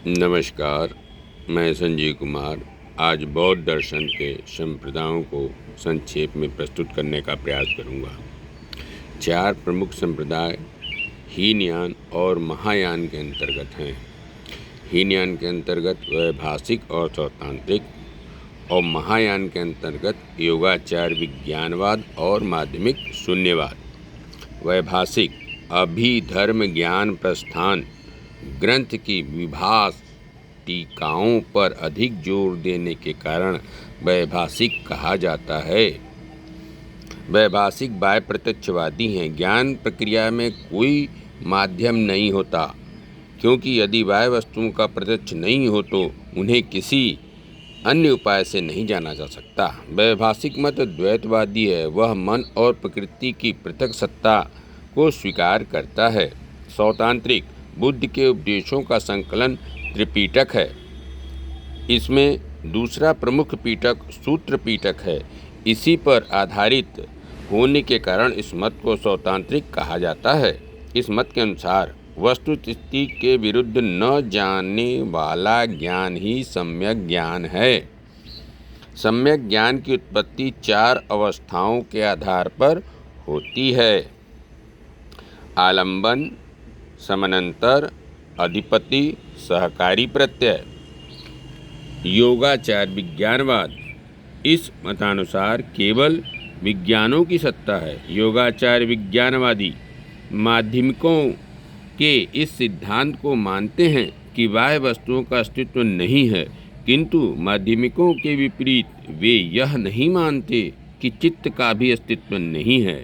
नमस्कार, मैं संजीव कुमार आज बौद्ध दर्शन के संप्रदायों को संक्षेप में प्रस्तुत करने का प्रयास करूंगा। 4 प्रमुख संप्रदाय हीनयान और महायान के अंतर्गत हैं। हीनयान के अंतर्गत वैभाषिक और सौतांत्रिक और महायान के अंतर्गत योगाचार विज्ञानवाद और माध्यमिक शून्यवाद। वैभाषिक अभिधर्म ज्ञान प्रस्थान ग्रंथ की विभाष टीकाओं पर अधिक जोर देने के कारण वैभाषिक कहा जाता है। वैभाषिक बाह्य प्रत्यक्षवादी हैं। ज्ञान प्रक्रिया में कोई माध्यम नहीं होता, क्योंकि यदि बाह्य वस्तुओं का प्रत्यक्ष नहीं हो तो उन्हें किसी अन्य उपाय से नहीं जाना जा सकता। वैभाषिक मत द्वैतवादी है। वह मन और प्रकृति की पृथक सत्ता को स्वीकार करता है। सौतांत्रिक बुद्ध के उपदेशों का संकलन त्रिपिटक है। इसमें दूसरा प्रमुख पिटक सूत्र पिटक है। इसी पर आधारित होने के कारण इस मत को सौतांत्रिक कहा जाता है। इस मत के अनुसार वस्तुस्थिति के विरुद्ध न जाने वाला ज्ञान ही सम्यक ज्ञान है। सम्यक ज्ञान की उत्पत्ति 4 अवस्थाओं के आधार पर होती है: आलंबन, समानांतर, अधिपति, सहकारी प्रत्यय। योगाचार विज्ञानवाद इस मतानुसार केवल विज्ञानों की सत्ता है। योगाचार विज्ञानवादी माध्यमिकों के इस सिद्धांत को मानते हैं कि बाह्य वस्तुओं का अस्तित्व नहीं है, किंतु माध्यमिकों के विपरीत वे यह नहीं मानते कि चित्त का भी अस्तित्व नहीं है।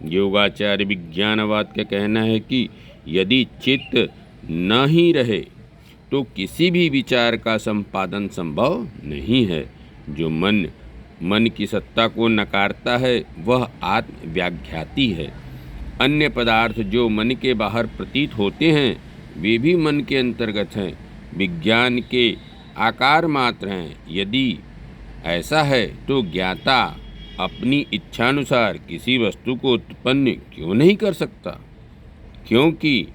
योगाचार विज्ञानवाद का कहना है कि यदि चित्त न ही रहे तो किसी भी विचार का संपादन संभव नहीं है। जो मन की सत्ता को नकारता है वह आत्मव्याख्याति है। अन्य पदार्थ जो मन के बाहर प्रतीत होते हैं वे भी मन के अंतर्गत हैं, विज्ञान के आकार मात्र हैं। यदि ऐसा है तो ज्ञाता अपनी इच्छानुसार किसी वस्तु को उत्पन्न क्यों नहीं कर सकता? क्योंकि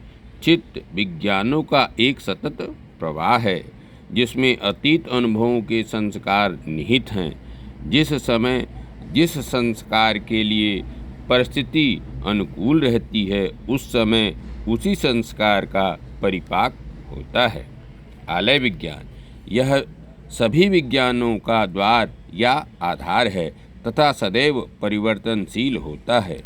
चित्त विज्ञानों का एक सतत प्रवाह है, जिसमें अतीत अनुभवों के संस्कार निहित हैं। जिस समय जिस संस्कार के लिए परिस्थिति अनुकूल रहती है, उस समय उसी संस्कार का परिपाक होता है। आलय विज्ञान यह सभी विज्ञानों का द्वार या आधार है तथा सदैव परिवर्तनशील होता है।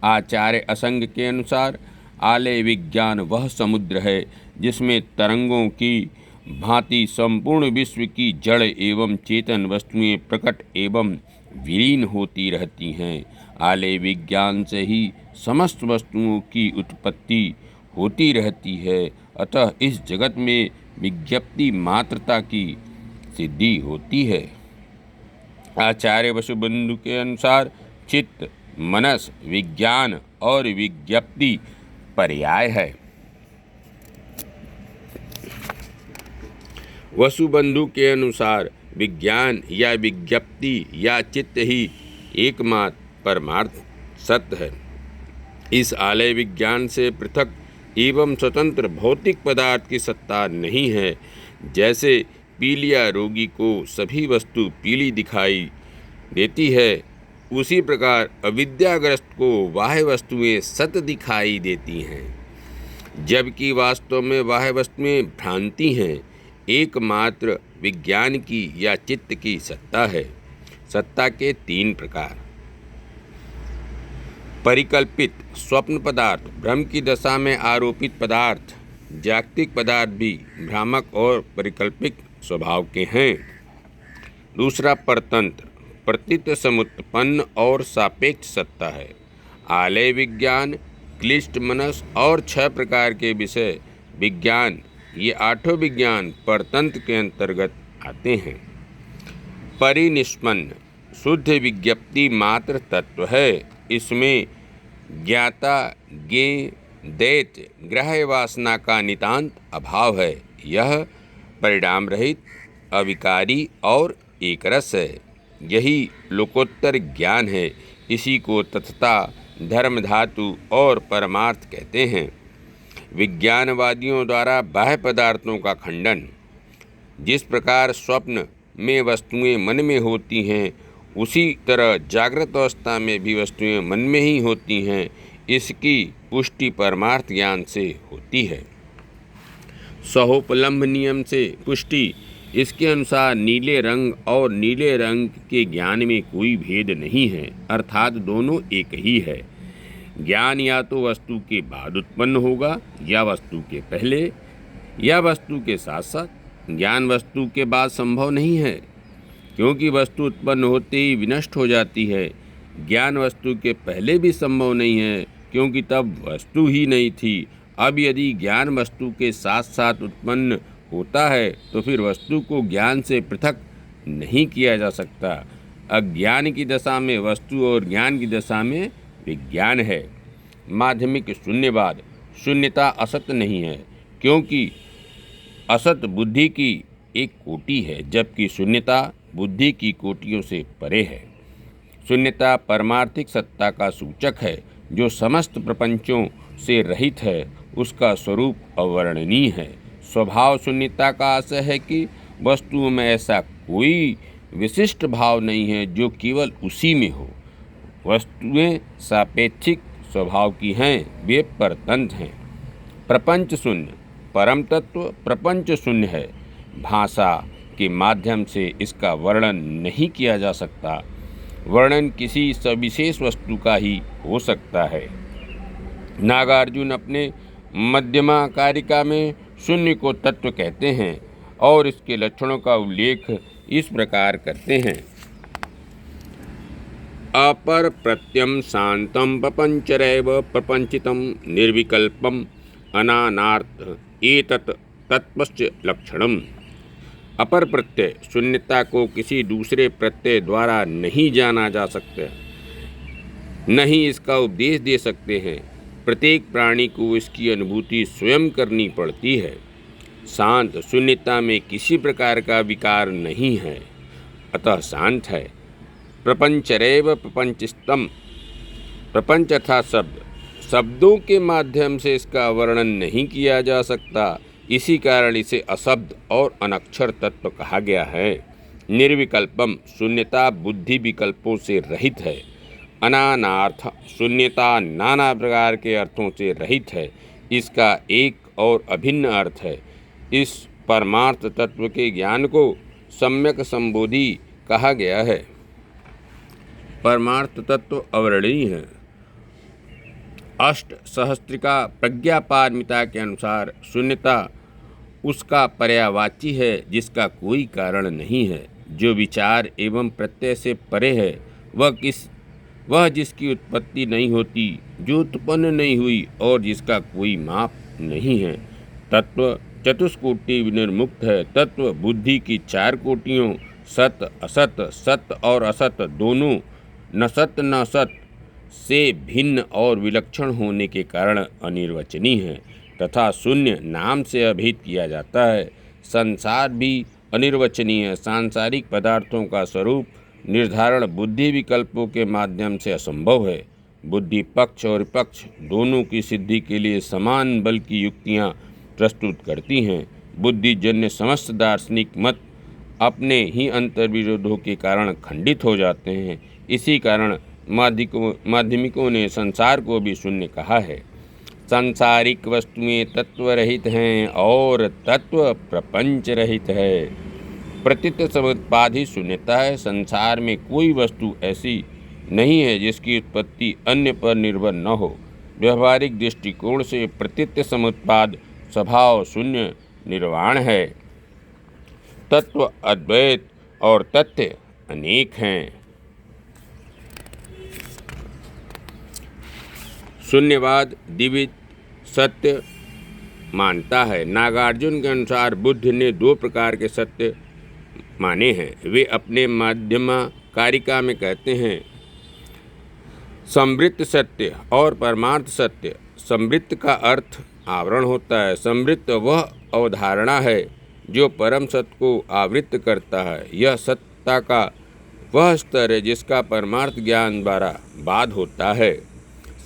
आचार्य असंग के अनुसार आलय विज्ञान वह समुद्र है जिसमें तरंगों की भांति संपूर्ण विश्व की जड़ एवं चेतन वस्तुएं प्रकट एवं विलीन होती रहती हैं। आलय विज्ञान से ही समस्त वस्तुओं की उत्पत्ति होती रहती है। अतः इस जगत में विज्ञप्ति मात्रता की सिद्धि होती है। आचार्य वसुबंधु के अनुसार चित्त, मनस, विज्ञान और विज्ञप्ति पर्याय है। वसुबंधु के अनुसार विज्ञान या विज्ञप्ति या चित्त ही एकमात्र परमार्थ सत्य है। इस आलय विज्ञान से पृथक एवं स्वतंत्र भौतिक पदार्थ की सत्ता नहीं है। जैसे पीलिया रोगी को सभी वस्तु पीली दिखाई देती है, उसी प्रकार अविद्याग्रस्त को बाह्य वस्तुएं सत्य दिखाई देती हैं, जबकि वास्तव में बाह्य वस्तुएं भ्रांति हैं। एकमात्र विज्ञान की या चित्त की सत्ता है। सत्ता के 3 प्रकार: परिकल्पित स्वप्न पदार्थ, भ्रम की दशा में आरोपित पदार्थ। जागतिक पदार्थ भी भ्रामक और परिकल्पित स्वभाव के हैं। दूसरा परतंत्र, प्रतीत समुत्पन्न और सापेक्ष सत्ता है। आलय विज्ञान, क्लिष्ट मनस और 6 प्रकार के विषय विज्ञान, ये 8 विज्ञान परतंत्र के अंतर्गत आते हैं। परिनिष्पन्न शुद्ध विज्ञप्ति मात्र तत्व है। इसमें ज्ञाता, ज्ञेय, दैत्य, ग्रह वासना का नितांत अभाव है। यह परिणाम रहित, अविकारी और एकरस है। यही लोकोत्तर ज्ञान है। इसी को तथता, धर्म धातु और परमार्थ कहते हैं। विज्ञानवादियों द्वारा बाह्य पदार्थों का खंडन। जिस प्रकार स्वप्न में वस्तुएं मन में होती हैं, उसी तरह जागृत अवस्था में भी वस्तुएं मन में ही होती हैं, इसकी पुष्टि परमार्थ ज्ञान से होती है। सहोपलम्भ नियम से पुष्टि। इसके अनुसार नीले रंग और नीले रंग के ज्ञान में कोई भेद नहीं है, अर्थात दोनों एक ही है। ज्ञान या तो वस्तु के बाद उत्पन्न होगा या वस्तु के पहले या वस्तु के साथ साथ। ज्ञान वस्तु के बाद संभव नहीं है, क्योंकि वस्तु उत्पन्न होते ही विनष्ट हो जाती है। ज्ञान वस्तु के पहले भी संभव नहीं है, क्योंकि तब वस्तु ही नहीं थी। अब यदि ज्ञान वस्तु के साथ साथ उत्पन्न होता है तो फिर वस्तु को ज्ञान से पृथक नहीं किया जा सकता। अज्ञान की दशा में वस्तु और ज्ञान की दशा में विज्ञान है। माध्यमिक शून्यवाद। शून्यता असत नहीं है, क्योंकि असत बुद्धि की एक कोटि है, जबकि शून्यता बुद्धि की कोटियों से परे है। शून्यता परमार्थिक सत्ता का सूचक है, जो समस्त प्रपंचों से रहित है। उसका स्वरूप अवर्णनीय है। स्वभाव शून्यता का आशय है कि वस्तुओं में ऐसा कोई विशिष्ट भाव नहीं है जो केवल उसी में हो। वस्तुएं सापेक्षिक स्वभाव की हैं, वे परतंत्र हैं। प्रपंच शून्य। परम तत्व प्रपंच शून्य है। भाषा के माध्यम से इसका वर्णन नहीं किया जा सकता। वर्णन किसी सविशेष वस्तु का ही हो सकता है। नागार्जुन अपने मध्यमा कारिका में शून्य को तत्व कहते हैं और इसके लक्षणों का उल्लेख इस प्रकार करते हैं। अपर प्रत्यम शांतम प्रपंचरैव प्रपंचितम निर्विकल्पम अनानार्थ एतत् तत्वस्य लक्षणम। अपर प्रत्यय शून्यता को किसी दूसरे प्रत्यय द्वारा नहीं जाना जा सकता, नहीं इसका उपदेश दे सकते हैं। प्रत्येक प्राणी को इसकी अनुभूति स्वयं करनी पड़ती है। शांत शून्यता में किसी प्रकार का विकार नहीं है, अतः शांत है। प्रपंचरैव प्रपंचस्तम। प्रपंच अर्थात शब्द, शब्दों के माध्यम से इसका वर्णन नहीं किया जा सकता। इसी कारण इसे अशब्द और अनक्षर तत्व कहा गया है। निर्विकल्पम शून्यता बुद्धि विकल्पों से रहित है। अनानार्थ शून्यता नाना प्रकार के अर्थों से रहित है। इसका एक और अभिन्न अर्थ है। इस परमार्थ तत्व के ज्ञान को सम्यक संबोधि कहा गया है। परमार्थ तत्व अवर्णनीय है। अष्ट सहस्त्रिका प्रज्ञापारमिता के अनुसार शून्यता उसका पर्यायवाची है जिसका कोई कारण नहीं है। जो विचार एवं प्रत्यय से परे है वह जिसकी उत्पत्ति नहीं होती, जो उत्पन्न नहीं हुई और जिसका कोई माप नहीं है। तत्व चतुष्कोटि विनिर्मुक्त है। तत्व बुद्धि की चार कोटियों सत असत, सत और असत दोनों न सत न सत से भिन्न और विलक्षण होने के कारण अनिर्वचनीय है तथा शून्य नाम से अभिहित किया जाता है। संसार भी अनिर्वचनीय है। सांसारिक पदार्थों का स्वरूप निर्धारण बुद्धि विकल्पों के माध्यम से असंभव है। बुद्धि पक्ष और विपक्ष दोनों की सिद्धि के लिए समान बल की युक्तियाँ प्रस्तुत करती हैं। बुद्धिजन्य समस्त दार्शनिक मत अपने ही अंतर्विरोधों के कारण खंडित हो जाते हैं। इसी कारण माध्यमिकों ने संसार को भी शून्य कहा है। सांसारिक वस्तुएं तत्व रहित हैं और तत्व प्रपंच रहित है। प्रतीत समुत्पाद ही शून्यता है। संसार में कोई वस्तु ऐसी नहीं है जिसकी उत्पत्ति अन्य पर निर्भर न हो। व्यवहारिक दृष्टिकोण से प्रतीत समुत्पाद स्वभाव शून्य निर्वाण है। तत्व अद्वैत और तथ्य अनेक हैं। शून्यवाद द्विविध सत्य मानता है। नागार्जुन के अनुसार बुद्ध ने दो प्रकार के सत्य माने हैं। वे अपने माध्यमा कारिका में कहते हैं संवृत्त सत्य और परमार्थ सत्य। संवृत्त का अर्थ आवरण होता है। संवृत्त वह अवधारणा है जो परम सत्य को आवृत्त करता है। यह सत्ता का वह स्तर है जिसका परमार्थ ज्ञान द्वारा बाध होता है।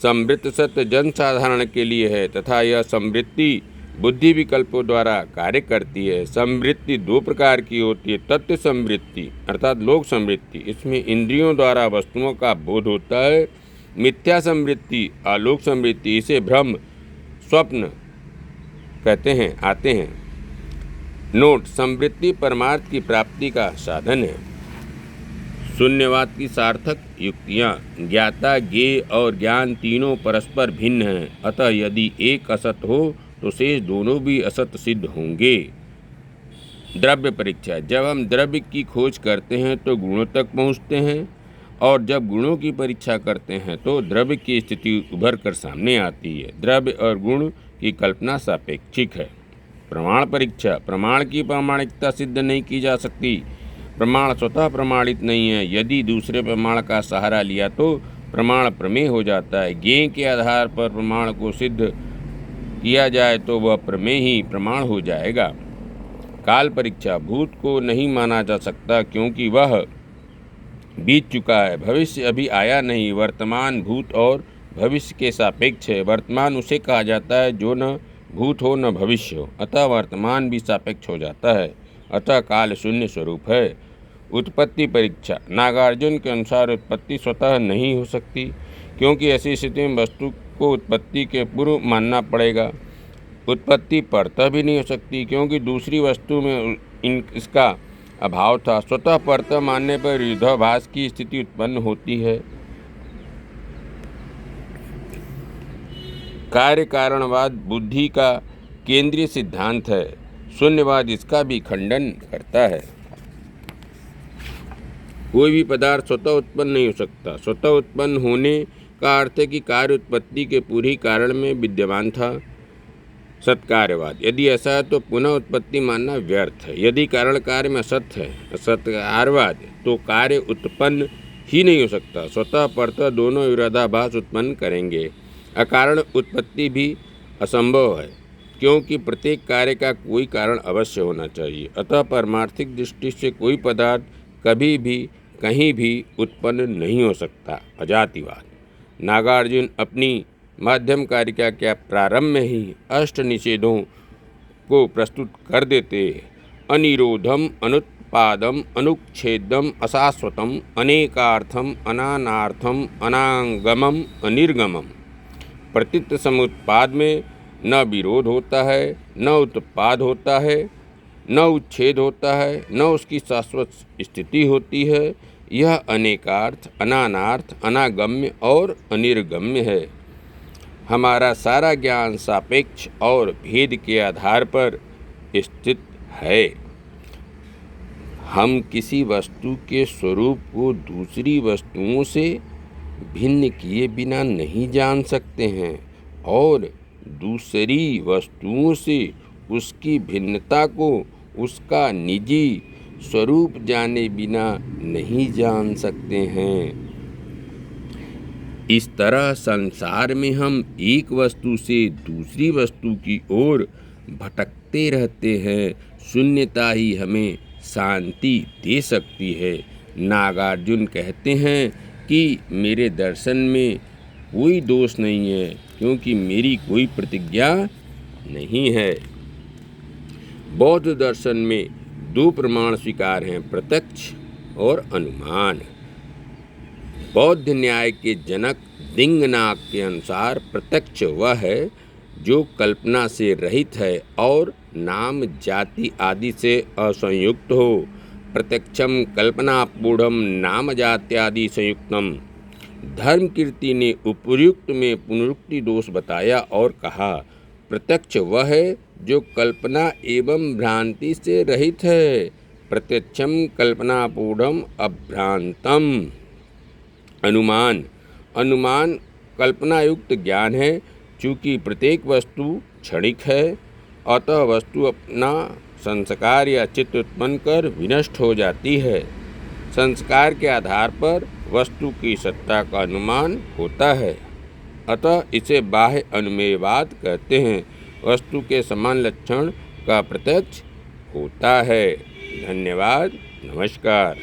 समवृत्त सत्य जन साधारण के लिए है तथा यह समवृत्ति बुद्धि विकल्पों द्वारा कार्य करती है। समवृत्ति दो प्रकार की होती है, तत्व समवृत्ति अर्थात लोक समवृत्ति, इसमें इंद्रियों द्वारा वस्तुओं का बोध होता है। मिथ्या समवृत्ति आलोक समवृत्ति, इसे भ्रम स्वप्न कहते हैं आते हैं। नोट, समवृत्ति परमार्थ की प्राप्ति का साधन है। शून्यवाद की सार्थक युक्तियाँ। ज्ञाता, ज्ञेय और ज्ञान तीनों परस्पर भिन्न हैं, अतः यदि एक असत हो तो शेष दोनों भी असत सिद्ध होंगे। द्रव्य परीक्षा। जब हम द्रव्य की खोज करते हैं तो गुणों तक पहुँचते हैं, और जब गुणों की परीक्षा करते हैं तो द्रव्य की स्थिति उभर कर सामने आती है। द्रव्य और गुण की कल्पना सापेक्षिक है। प्रमाण परीक्षा। प्रमाण की प्रामाणिकता सिद्ध नहीं की जा सकती। प्रमाण स्वतः प्रमाणित नहीं है। यदि दूसरे प्रमाण का सहारा लिया तो प्रमाण प्रमेय हो जाता है। ज्ञेय के आधार पर प्रमाण को सिद्ध किया जाए तो वह प्रमेय ही प्रमाण हो जाएगा। काल परीक्षा। भूत को नहीं माना जा सकता क्योंकि वह बीत चुका है, भविष्य अभी आया नहीं। वर्तमान भूत और भविष्य के सापेक्ष है। वर्तमान उसे कहा जाता है जो न भूत हो न भविष्य हो, अतः वर्तमान भी सापेक्ष हो जाता है, अतः काल शून्य स्वरूप है। उत्पत्ति परीक्षा। नागार्जुन के अनुसार उत्पत्ति स्वतः नहीं हो सकती, क्योंकि ऐसी स्थिति में वस्तु को उत्पत्ति के पूर्व मानना पड़ेगा। उत्पत्ति परतः भी नहीं हो सकती, क्योंकि दूसरी वस्तु में इसका अभाव था। स्वतः परतः मानने पर विरोधाभास की स्थिति उत्पन्न होती है। कार्य कारणवाद बुद्धि का केंद्रीय सिद्धांत है। शून्यवाद इसका भी खंडन करता है। कोई भी पदार्थ स्वतः उत्पन्न नहीं हो सकता। स्वतः उत्पन्न होने का अर्थ है कि कार्य उत्पत्ति के पूर्व ही कारण में विद्यमान था। सत्कार्यवाद। यदि ऐसा है तो पुनः उत्पत्ति मानना व्यर्थ है। यदि कारण कार्य में असत है, असत्कार्यवाद, तो कार्य उत्पन्न ही नहीं हो सकता। स्वतः परतः दोनों विरोधाभास उत्पन्न करेंगे। अकारण उत्पत्ति भी असंभव है, क्योंकि प्रत्येक कार्य का कोई कारण अवश्य होना चाहिए। अतः पारमार्थिक दृष्टि से कोई पदार्थ कभी भी कहीं भी उत्पन्न नहीं हो सकता। अजातिवाद। नागार्जुन अपनी माध्यम कारिका के प्रारंभ में ही अष्ट निषेधों को प्रस्तुत कर देते हैं। अनिरोधम, अनुत्पादम, अनुच्छेदम, अशाश्वतम, अनेकार्थम, अनानार्थम, अनागमम, अनिर्गमम। प्रतित्व समुत्पाद में न विरोध होता है, न उत्पाद होता है, न उच्छेद होता है, न उसकी शाश्वत स्थिति होती है। यह अनेकार्थ, अनानार्थ, अनागम्य और अनिर्गम्य है। हमारा सारा ज्ञान सापेक्ष और भेद के आधार पर स्थित है। हम किसी वस्तु के स्वरूप को दूसरी वस्तुओं से भिन्न किए बिना नहीं जान सकते हैं, और दूसरी वस्तुओं से उसकी भिन्नता को उसका निजी स्वरूप जाने बिना नहीं जान सकते हैं। इस तरह संसार में हम एक वस्तु से दूसरी वस्तु की ओर भटकते रहते हैं। शून्यता ही हमें शांति दे सकती है। नागार्जुन कहते हैं कि मेरे दर्शन में कोई दोष नहीं है, क्योंकि मेरी कोई प्रतिज्ञा नहीं है। बौद्ध दर्शन में दो प्रमाण स्वीकार हैं, प्रत्यक्ष और अनुमान। बौद्ध न्याय के जनक दिंगनाक के अनुसार प्रत्यक्ष वह है जो कल्पना से रहित है और नाम, जाति आदि से असंयुक्त हो। प्रत्यक्षम कल्पनापूढ़म नाम जात्यादि संयुक्तम। धर्मकीर्ति ने उपर्युक्त में पुनरुक्ति दोष बताया और कहा, प्रत्यक्ष वह है जो कल्पना एवं भ्रांति से रहित है। प्रत्यक्षम कल्पनापूढ़म अभ्रांतम। अनुमान। अनुमान कल्पनायुक्त ज्ञान है। चूँकि प्रत्येक वस्तु क्षणिक है, अतः वस्तु अपना संस्कार या चित्त उत्पन्न कर विनष्ट हो जाती है। संस्कार के आधार पर वस्तु की सत्ता का अनुमान होता है, अतः इसे बाह्य अनुमेयवाद कहते हैं। वस्तु के समान लक्षण का प्रत्यक्ष होता है। धन्यवाद। नमस्कार।